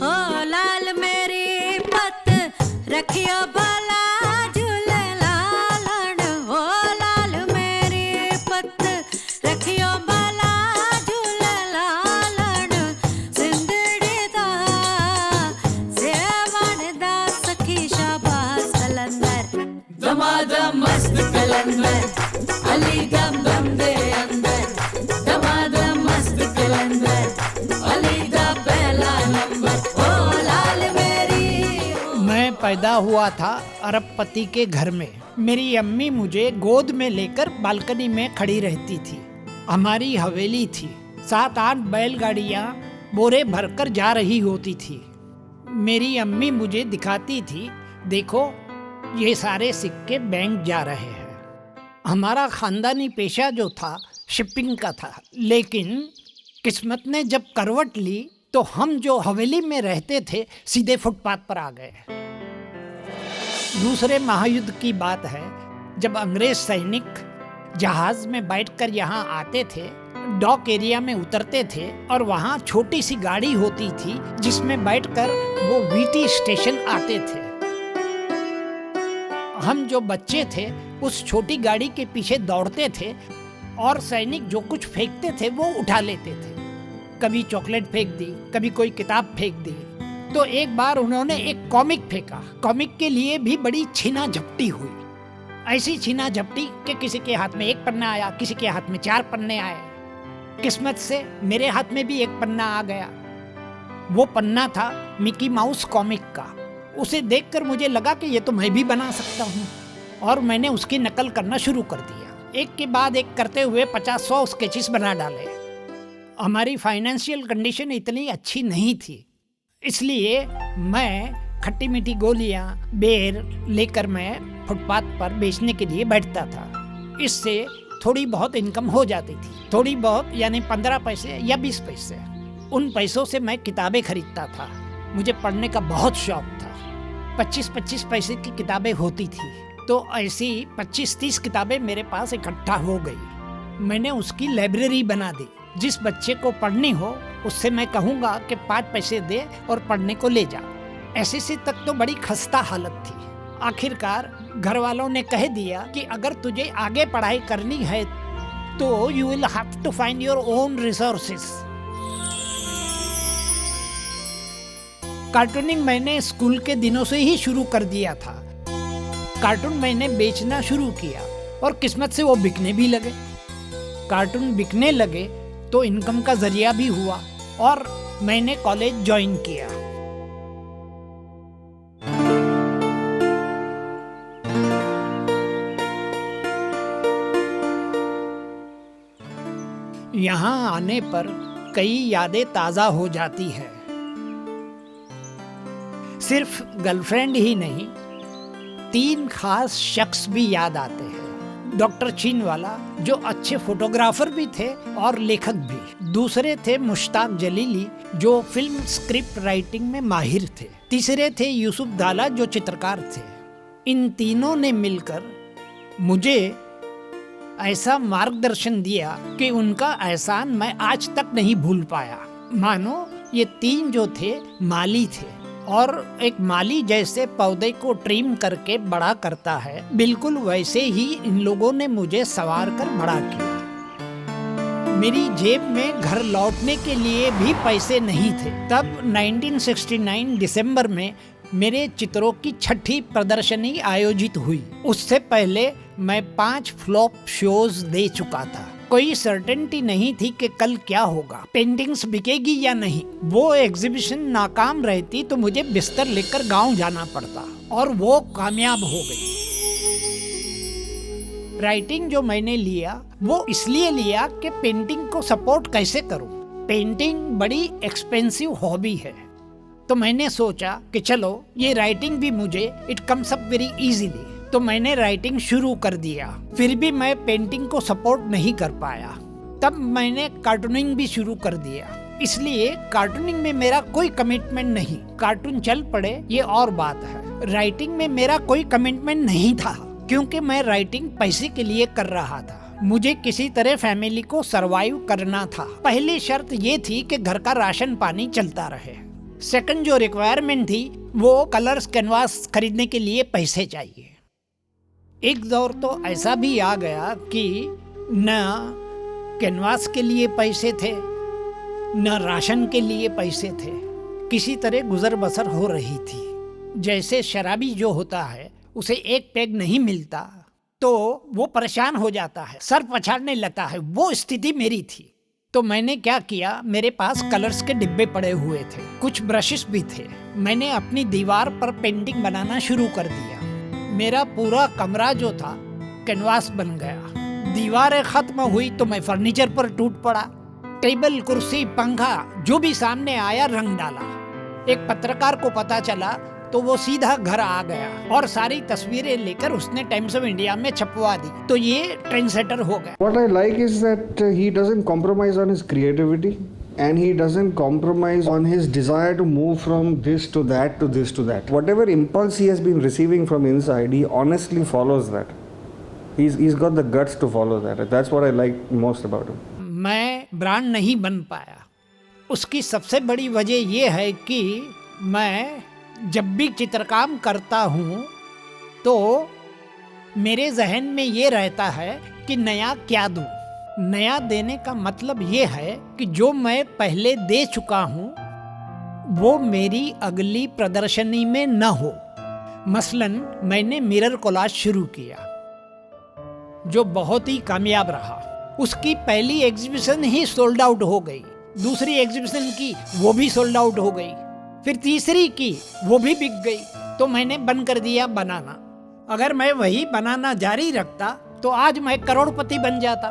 हो लाल मेरी पत रखियो भला झूले लालन, हो लाल मेरी पत रखियो भला झूले लालन, सिंदड़ी दा सेवन दा सखी शाबाश कलंदर, दमादम मस्त कलंदर, अली दम दम दे अंदर, दमादम मस्त कलंदर, अली दा पहला नंबर, ओ लाल मेरी। मैं पैदा हुआ था अरबपति के घर में। मेरी अम्मी मुझे गोद में लेकर बालकनी में खड़ी रहती थी। हमारी हवेली थी, 7-8 बैलगाड़ियाँ बोरे भरकर जा रही होती थी। मेरी अम्मी मुझे दिखाती थी, देखो ये सारे सिक्के बैंक जा रहे हैं। हमारा खानदानी पेशा जो था शिपिंग का था, लेकिन किस्मत ने जब करवट ली तो हम जो हवेली में रहते थे सीधे फुटपाथ पर आ गए। दूसरे महायुद्ध की बात है, जब अंग्रेज सैनिक जहाज में बैठकर यहाँ आते थे, डॉक एरिया में उतरते थे और वहाँ छोटी सी गाड़ी होती थी जिसमें बैठकर वो वीटी स्टेशन आते थे। हम जो बच्चे थे उस छोटी गाड़ी के पीछे दौड़ते थे और सैनिक जो कुछ फेंकते थे वो उठा लेते थे। कभी चॉकलेट फेंक दी, कभी कोई किताब फेंक दी। तो एक बार उन्होंने एक कॉमिक फेंका। कॉमिक के लिए भी बड़ी छीना झपटी हुई। ऐसी छीना झपटी कि किसी के हाथ में 1 पन्ना आया, किसी के हाथ में 4 पन्ने आए। किस्मत से मेरे हाथ में भी 1 पन्ना आ गया। वो पन्ना था मिकी माउस कॉमिक का। उसे देखकर मुझे लगा कि ये तो मैं भी बना सकता हूँ, और मैंने उसकी नकल करना शुरू कर दिया। एक के बाद एक करते हुए 50-100 स्केचेस बना डाले। हमारी फाइनेंशियल कंडीशन इतनी अच्छी नहीं थी, इसलिए मैं खट्टी मीठी गोलियां, बेर लेकर मैं फुटपाथ पर बेचने के लिए बैठता था। इससे थोड़ी बहुत इनकम हो जाती थी। थोड़ी बहुत यानी 15 पैसे या 20 पैसे। उन पैसों से मैं किताबें खरीदता था। मुझे पढ़ने का बहुत शौक था। 25-25 पैसे की किताबें होती थी, तो ऐसी 25-30 किताबें मेरे पास इकट्ठा हो गई। मैंने उसकी लाइब्रेरी बना दी। जिस बच्चे को पढ़नी हो उससे मैं कहूँगा कि 5 पैसे दे और पढ़ने को ले जा। ऐसे से तक तो बड़ी खस्ता हालत थी। आखिरकार घर वालों ने कह दिया कि अगर तुझे आगे पढ़ाई करनी है तो you will have to find your own resources. Cartooning मैंने स्कूल के दिनों से ही शुरू कर दिया था। कार्टून मैंने बेचना शुरू किया और किस्मत से वो बिकने भी लगे। कार्टून बिकने लगे तो इनकम का जरिया भी हुआ और मैंने कॉलेज ज्वाइन किया। यहाँ आने पर कई यादें ताज़ा हो जाती है। सिर्फ गर्लफ्रेंड ही नहीं, 3 खास शख्स भी याद आते हैं। डॉक्टर चीनवाला जो अच्छे फोटोग्राफर भी थे और लेखक भी। दूसरे थे मुश्ताक जलीली जो फिल्म स्क्रिप्ट राइटिंग में माहिर थे। तीसरे थे यूसुफ दाला जो चित्रकार थे। इन तीनों ने मिलकर मुझे ऐसा मार्गदर्शन दिया कि उनका एहसान मैं आज तक नहीं भूल पाया। मानो ये 3 जो थे माली थे, और एक माली जैसे पौधे को ट्रिम करके बड़ा करता है, बिल्कुल वैसे ही इन लोगों ने मुझे संवार कर बड़ा किया। मेरी जेब में घर लौटने के लिए भी पैसे नहीं थे। तब 1969 दिसंबर में मेरे चित्रों की 6ठी प्रदर्शनी आयोजित हुई। उससे पहले मैं 5 फ्लॉप शोज दे चुका था। कोई सर्टेनिटी नहीं थी कि कल क्या होगा, पेंटिंग्स बिकेगी या नहीं। वो एग्जीबिशन नाकाम रहती तो मुझे बिस्तर लेकर गांव जाना पड़ता, और वो कामयाब हो गई। राइटिंग जो मैंने लिया वो इसलिए लिया कि पेंटिंग को सपोर्ट कैसे करूं। पेंटिंग बड़ी एक्सपेंसिव हॉबी है, तो मैंने सोचा कि चलो ये राइटिंग भी मुझे it comes up very easily. तो मैंने राइटिंग शुरू कर दिया। फिर भी मैं पेंटिंग को सपोर्ट नहीं कर पाया। तब मैंने कार्टूनिंग भी शुरू कर दिया। इसलिए कार्टूनिंग में मेरा कोई कमिटमेंट नहीं। कार्टून चल पड़े ये और बात है। राइटिंग में मेरा कोई कमिटमेंट नहीं था, क्योंकि मैं राइटिंग पैसे के लिए कर रहा था। मुझे किसी तरह फैमिली को सरवाइव करना था। पहली शर्त ये थी कि घर का राशन पानी चलता रहे। सेकंड जो रिक्वायरमेंट थी वो कलर्स कैनवास खरीदने के लिए पैसे चाहिए। एक दौर तो ऐसा भी आ गया कि न कैनवास के लिए पैसे थे, न राशन के लिए पैसे थे, किसी तरह गुजर बसर हो रही थी। जैसे शराबी जो होता है उसे एक पैग नहीं मिलता तो वो परेशान हो जाता है, सर पछाड़ने लगता है, वो स्थिति मेरी थी। तो मैंने क्या किया, मेरे पास कलर्स के डिब्बे पड़े हुए थे, कुछ ब्रशेस भी थे। मैंने अपनी दीवार पर पेंटिंग बनाना शुरू कर दिया। मेरा पूरा कमरा जो था कैनवास बन गया। दीवारें खत्म हुई तो मैं फर्नीचर पर टूट पड़ा। टेबल, कुर्सी, पंखा जो भी सामने आया रंग डाला। एक पत्रकार को पता चला तो वो सीधा घर आ गया और सारी तस्वीरें लेकर उसने टाइम्स ऑफ इंडिया में छपवा दी। तो ये ट्रेंड सेटर हो गया। What I like is that he doesn't compromise on his creativity and he doesn't compromise on his desire to move from this to that to this to that. Whatever impulse he has been receiving from inside, he honestly follows that. He's got the guts to follow that. That's what I like most about him. मैं brand नहीं बन पाया। उसकी सबसे बड़ी वजह ये है कि मैं जब भी चित्रकाम करता हूँ तो मेरे जहन में ये रहता है कि नया क्या दूँ। नया देने का मतलब ये है कि जो मैं पहले दे चुका हूँ वो मेरी अगली प्रदर्शनी में न हो। मसलन मैंने मिरर कोलाज शुरू किया जो बहुत ही कामयाब रहा। उसकी पहली एग्जीबिशन ही सोल्ड आउट हो गई, दूसरी एग्जीबिशन की वो भी सोल्ड आउट हो गई, फिर तीसरी की वो भी बिक गई। तो मैंने बंद कर दिया बनाना। अगर मैं वही बनाना जारी रखता तो आज मैं करोड़पति बन जाता।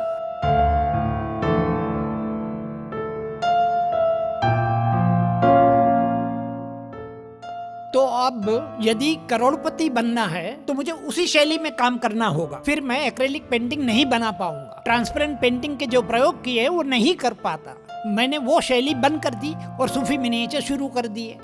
तो अब यदि करोड़पति बनना है तो मुझे उसी शैली में काम करना होगा। फिर मैं एक्रेलिक पेंटिंग नहीं बना पाऊंगा, ट्रांसपेरेंट पेंटिंग के जो प्रयोग किए वो नहीं कर पाता। मैंने वो शैली बंद कर दी और सूफी मिनिएचर शुरू कर दिए।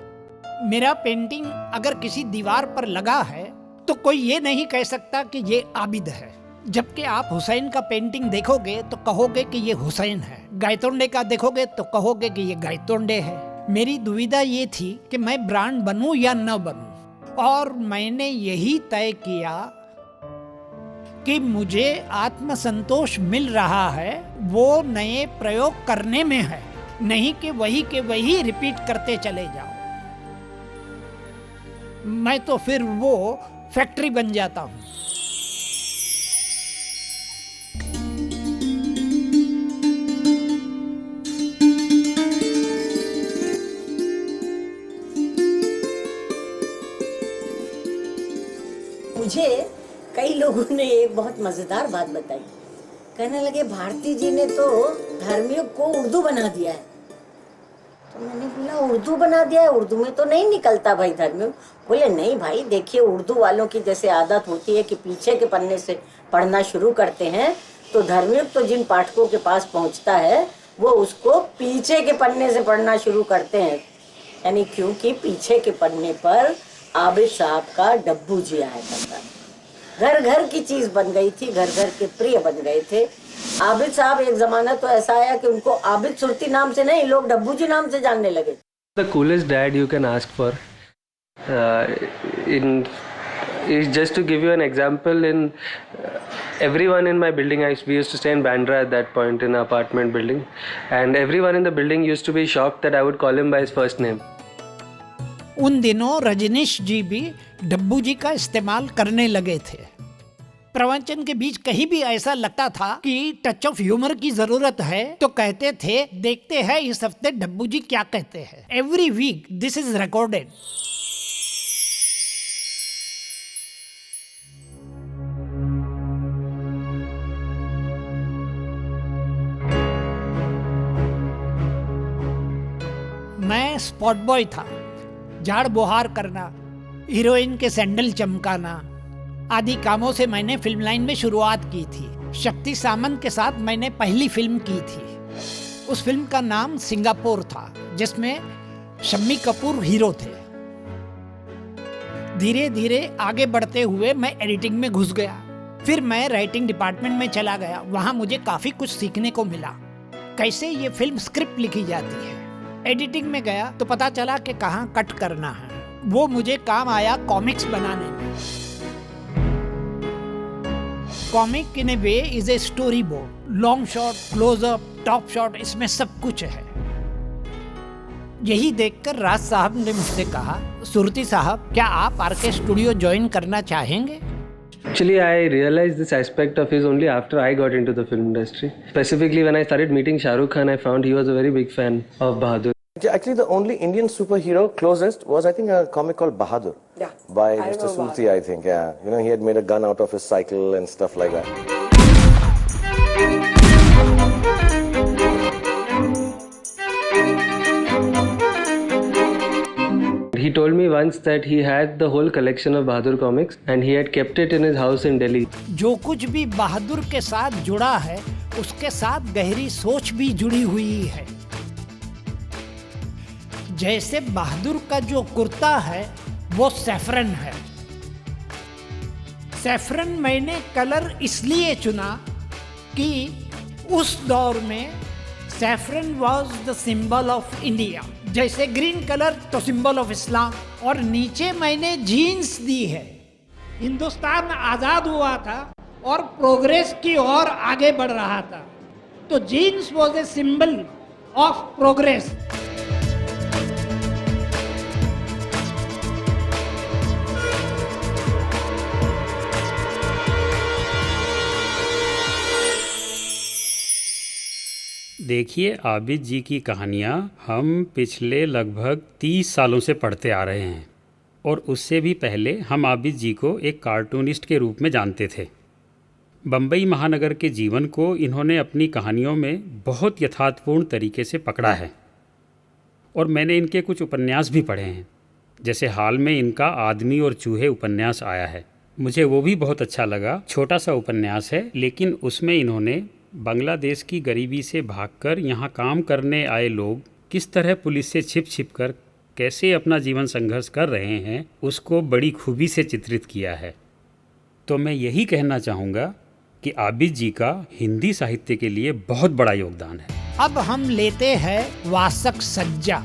मेरा पेंटिंग अगर किसी दीवार पर लगा है तो कोई ये नहीं कह सकता कि ये आबिद है। जबकि आप हुसैन का पेंटिंग देखोगे तो कहोगे कि ये हुसैन है, गायतोंडे का देखोगे तो कहोगे कि ये गायतोंडे है। मेरी दुविधा ये थी कि मैं ब्रांड बनूं या न बनूं, और मैंने यही तय किया कि मुझे आत्मसंतोष मिल रहा है वो नए प्रयोग करने में है, नहीं कि वही के वही रिपीट करते चले जाओ। मैं तो फिर वो फैक्ट्री बन जाता हूँ। मुझे कई लोगों ने एक बहुत मजेदार बात बताई। कहने लगे भारती जी ने तो धर्मियों को उर्दू बना दिया है। तो मैंने बोला उर्दू बना दिया है, उर्दू में तो नहीं निकलता भाई धर्मियों। बोले नहीं भाई, देखिए उर्दू वालों की जैसे आदत होती है कि पीछे के पन्ने से पढ़ना शुरू करते हैं, तो धर्मियों तो जिन पाठकों के पास पहुंचता है वो उसको पीछे के पन्ने से पढ़ना शुरू करते हैं। यानी क्योंकि पीछे के पन्ने पर आबिद साहब का डब्बू जी आया करता था। घर घर की चीज बन गई थी, घर घर के प्रिय बन गए थे। आबिद साहब एक जमाना तो ऐसा आया कि उनको आबिद सुरती नाम से नहीं, लोग डब्बू जी नाम से जानने लगे। The coolest dad you can ask for. Just to give you an example, everyone in my building, we used to stay in Bandra at that point in an apartment building, and everyone in the building used to be shocked that I would call him by his first name. उन दिनों रजनीश जी भी डब्बू जी का इस्तेमाल करने लगे थे। प्रवचन के बीच कहीं भी ऐसा लगता था कि टच ऑफ ह्यूमर की जरूरत है तो कहते थे देखते हैं इस हफ्ते डब्बू जी क्या कहते हैं। Every week this is recorded. मैं स्पॉट बॉय था। झाड़ बुहार करना, हीरोइन के सैंडल चमकाना आदि कामों से मैंने फिल्म लाइन में शुरुआत की थी। शक्ति सामंत के साथ मैंने पहली फिल्म की थी। उस फिल्म का नाम सिंगापुर था, जिसमें शम्मी कपूर हीरो थे। धीरे धीरे आगे बढ़ते हुए मैं एडिटिंग में घुस गया। फिर मैं राइटिंग डिपार्टमेंट में चला गया। वहां मुझे काफी कुछ सीखने को मिला, कैसे ये फिल्म स्क्रिप्ट लिखी जाती है, एडिटिंग में गया तो पता चला कि कहाँ कट करना है। वो मुझे काम आया कॉमिक्स बनाने में। Comic in a way is a story board, long shot, closeup, top shot, इसमें सब कुछ है। यही देखकर राज साहब ने मुझसे कहा, सुरती साहब क्या आप आरके स्टूडियो ज्वाइन करना चाहेंगे? Actually, I realized this aspect of his only after I got into the film industry. Specifically, when I started meeting Shah Rukh Khan, I found he was a very big fan of Bahadur. Actually, the only Indian superhero closest was, I think, a comic called Bahadur. Yeah. By Mr. Surti, I think. Yeah. You know, he had made a gun out of his cycle and stuff like that. He told me once that he had the whole collection of Bahadur comics and he had kept it in his house in Delhi. जो कुछ भी बहादुर के साथ जुड़ा है उसके साथ गहरी सोच भी जुड़ी हुई है। जैसे बहादुर का जो कुर्ता है वो सैफरन है। सैफरन मैंने कलर इसलिए चुना कि उस दौर में saffron was the symbol of India. जैसे ग्रीन कलर तो सिंबल ऑफ इस्लाम, और नीचे मैंने जीन्स दी है। हिंदुस्तान आज़ाद हुआ था और प्रोग्रेस की ओर आगे बढ़ रहा था, तो jeans was a symbol of progress. देखिए, आबिद जी की कहानियाँ हम पिछले लगभग 30 सालों से पढ़ते आ रहे हैं, और उससे भी पहले हम आबिद जी को एक कार्टूनिस्ट के रूप में जानते थे। बम्बई महानगर के जीवन को इन्होंने अपनी कहानियों में बहुत यथार्थपूर्ण तरीके से पकड़ा है, और मैंने इनके कुछ उपन्यास भी पढ़े हैं। जैसे हाल में इनका आदमी और चूहे उपन्यास आया है, मुझे वो भी बहुत अच्छा लगा। छोटा सा उपन्यास है, लेकिन उसमें इन्होंने बांग्लादेश की गरीबी से भागकर यहाँ काम करने आए लोग किस तरह पुलिस से छिप कर कैसे अपना जीवन संघर्ष कर रहे हैं, उसको बड़ी खूबी से चित्रित किया है। तो मैं यही कहना चाहूँगा कि आबिद जी का हिंदी साहित्य के लिए बहुत बड़ा योगदान है। अब हम लेते हैं वासक सज्जा।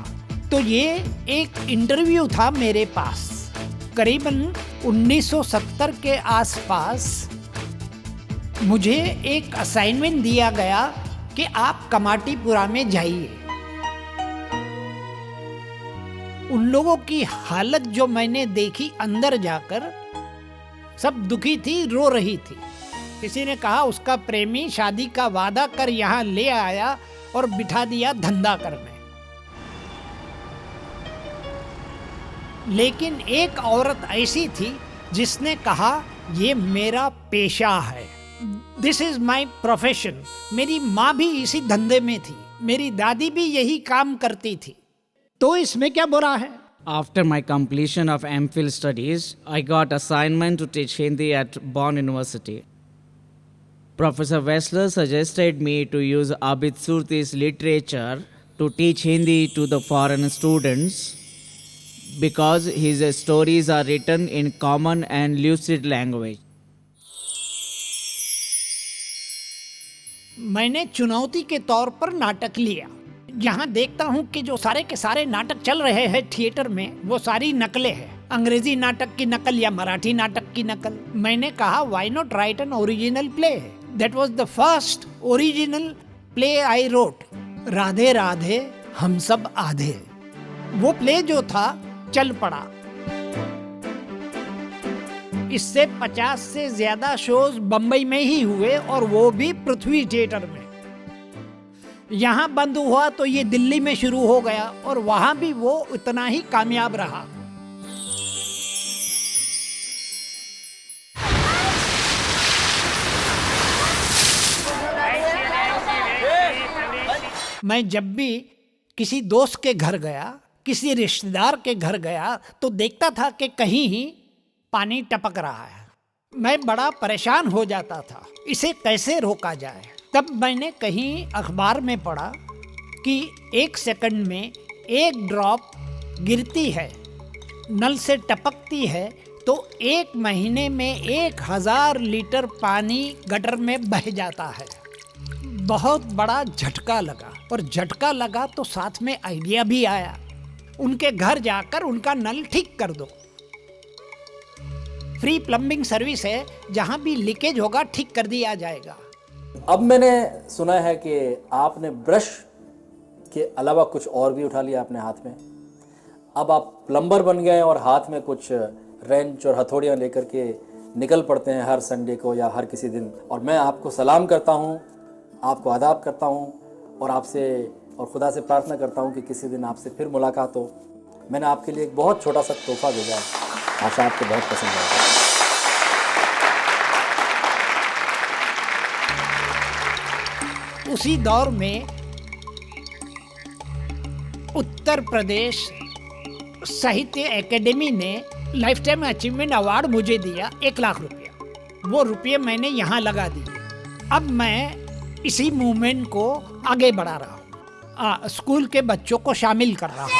तो ये एक इंटरव्यू था मेरे पास, करीबन 1970 के आसपास। मुझे एक असाइनमेंट दिया गया कि आप कमाटीपुरा में जाइए। उन लोगों की हालत जो मैंने देखी अंदर जाकर, सब दुखी थी, रो रही थी। किसी ने कहा उसका प्रेमी शादी का वादा कर यहाँ ले आया और बिठा दिया धंधा करने। लेकिन एक औरत ऐसी थी जिसने कहा ये मेरा पेशा है, दिस इज माई प्रोफेशन। मेरी माँ भी इसी धंधे में थी, मेरी दादी भी यही काम करती थी, तो इसमें क्या बुरा है। After my completion of MPhil studies, I got assignment to teach Hindi at Bonn University. Professor Wessler suggested me to use Abid Surti's literature to teach Hindi to the foreign students because his stories are written in common and lucid language. मैंने चुनौती के तौर पर नाटक लिया। यहाँ देखता हूँ कि जो सारे के सारे नाटक चल रहे हैं थिएटर में, वो सारी नकलें हैं। अंग्रेजी नाटक की नकल या मराठी नाटक की नकल। मैंने कहा why not right an original play. That was the first original play I wrote, Radhe Radhe हम सब आधे। वो प्ले जो था चल पड़ा। इससे 50 से ज्यादा शोज बंबई में ही हुए, और वो भी पृथ्वी थिएटर में। यहाँ बंद हुआ तो ये दिल्ली में शुरू हो गया, और वहां भी वो इतना ही कामयाब रहा। मैं जब भी किसी दोस्त के घर गया, किसी रिश्तेदार के घर गया, तो देखता था कि कहीं ही पानी टपक रहा है। मैं बड़ा परेशान हो जाता था, इसे कैसे रोका जाए। तब मैंने कहीं अखबार में पढ़ा कि 1 सेकंड में 1 ड्रॉप गिरती है, नल से टपकती है, तो 1 महीने में 1000 लीटर पानी गटर में बह जाता है। बहुत बड़ा झटका लगा, और झटका लगा तो साथ में आइडिया भी आया। उनके घर जाकर उनका नल ठीक कर दो। फ्री प्लम्बिंग सर्विस है, जहां भी लीकेज होगा ठीक कर दिया जाएगा। अब मैंने सुना है कि आपने ब्रश के अलावा कुछ और भी उठा लिया अपने हाथ में। अब आप प्लम्बर बन गए और हाथ में कुछ रेंच और हथौड़ियाँ लेकर के निकल पड़ते हैं हर संडे को या हर किसी दिन। और मैं आपको सलाम करता हूँ, आपको आदाब करता हूँ और आपसे और खुदा से प्रार्थना करता हूँ कि किसी दिन आपसे फिर मुलाकात हो। मैंने आपके लिए एक बहुत छोटा सा तोहफा भेजा है, आशा आपको बहुत पसंद आएगा। उसी दौर में उत्तर प्रदेश साहित्य एकेडमी ने लाइफ टाइम अचीवमेंट अवार्ड मुझे दिया, 1 लाख रुपया। वो रुपये मैंने यहाँ लगा दिए। अब मैं इसी मूवमेंट को आगे बढ़ा रहा हूँ, स्कूल के बच्चों को शामिल कर रहा हूँ।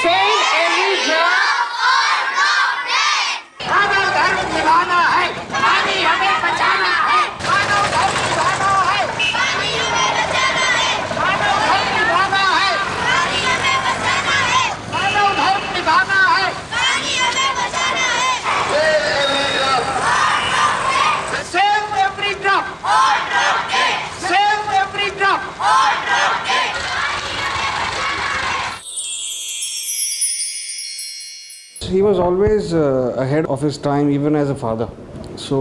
He was always ahead of his time, even as a father. So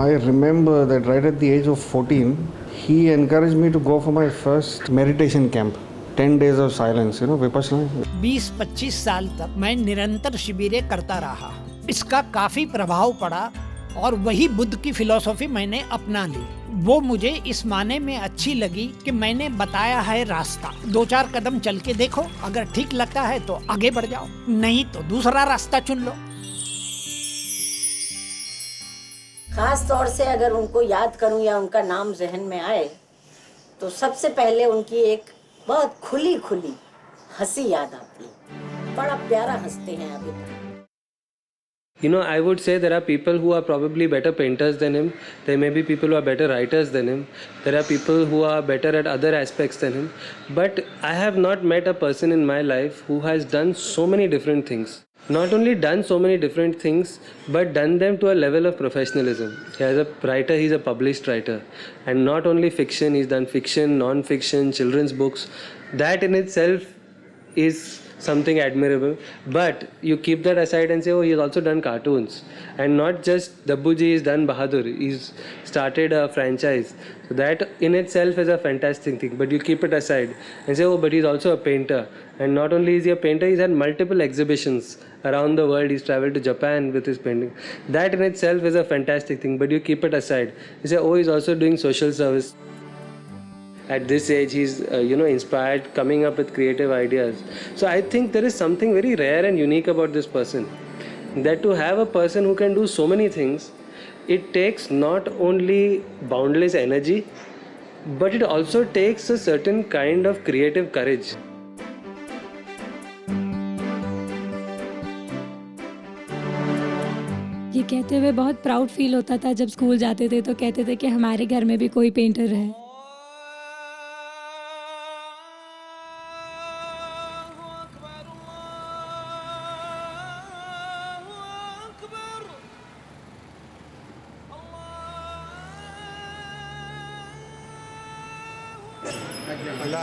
I remember that right at the age of 14, he encouraged me to go for my first meditation camp. 10 days of silence, Vipassana. 20-25 साल तक मैं निरंतर शिविरें करता रहा। इसका काफी प्रभाव पड़ा और वही बुद्ध की फिलॉसफी मैंने अपना ली। वो मुझे इस माने में अच्छी लगी कि मैंने बताया है रास्ता, 2-4 कदम चल के देखो, अगर ठीक लगता है तो आगे बढ़ जाओ, नहीं तो दूसरा रास्ता चुन लो। खास तौर से अगर उनको याद करूं या उनका नाम जहन में आए तो सबसे पहले उनकी एक बहुत खुली खुली हंसी याद आती है। बड़ा प्यारा हंसते हैं अभी तक। You know, I would say there are people who are probably better painters than him. There may be people who are better writers than him. There are people who are better at other aspects than him. But I have not met a person in my life who has done so many different things. Not only done so many different things, but done them to a level of professionalism. As a writer, he's a published writer. And not only fiction, he's done fiction, non-fiction, children's books. That in itself is something admirable, but you keep that aside and say, oh, he's also done cartoons, and not just Dabbuji has done Bahadur, he's started a franchise. So that in itself is a fantastic thing, but you keep it aside and say, oh, but he's also a painter, and not only is he a painter, he's had multiple exhibitions around the world. He's traveled to Japan with his painting. That in itself is a fantastic thing, but you keep it aside. You say, oh, he's also doing social service. At this age, he's inspired, coming up with creative ideas. So I think there is something very rare and unique about this person. That to have a person who can do so many things, it takes not only boundless energy, but it also takes a certain kind of creative courage. ये कहते हुए बहुत proud feel होता था जब school जाते थे तो कहते थे कि हमारे घर में भी कोई पेंटर है।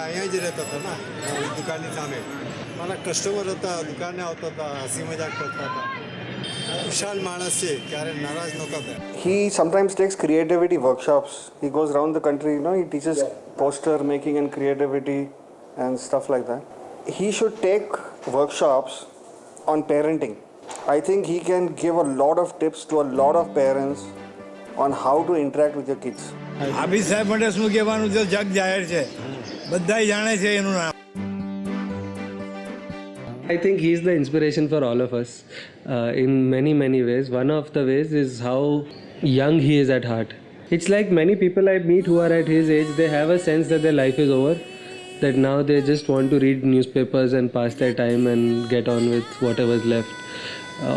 અહીંયા જ રહેતા હતા ના, દુકાનની સામે મારા કસ્ટમર હતા, દુકાને આવતા હતા, હસી મજાક કરતા હતા. વિશાલ માણસ છે, ક્યારે નારાજ નહોતા થયા. He sometimes takes creativity workshops. He goes around the country, he teaches poster making and creativity and stuff like that. He should take workshops on parenting. I think he can give a lot of tips to a lot of parents on how to interact with your kids. Abid સાહેબ માટે શું કહેવાનું છે, જગ જાહેર છે, બધાય જાણે છે એનું નામ. I think he's the inspiration for all of us in many, many ways. One of the ways is how young he is at heart. It's like many people I meet who are at his age, they have a sense that their life is over, that now they just want to read newspapers and pass their time and get on with whatever's left.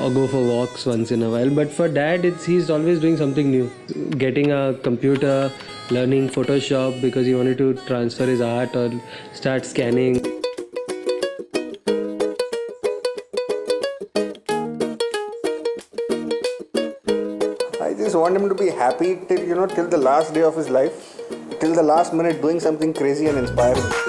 Or go for walks once in a while. But for dad, he's always doing something new. Getting a computer, learning Photoshop because he wanted to transfer his art or start scanning. I just want him to be happy till the last day of his life, till the last minute, doing something crazy and inspiring.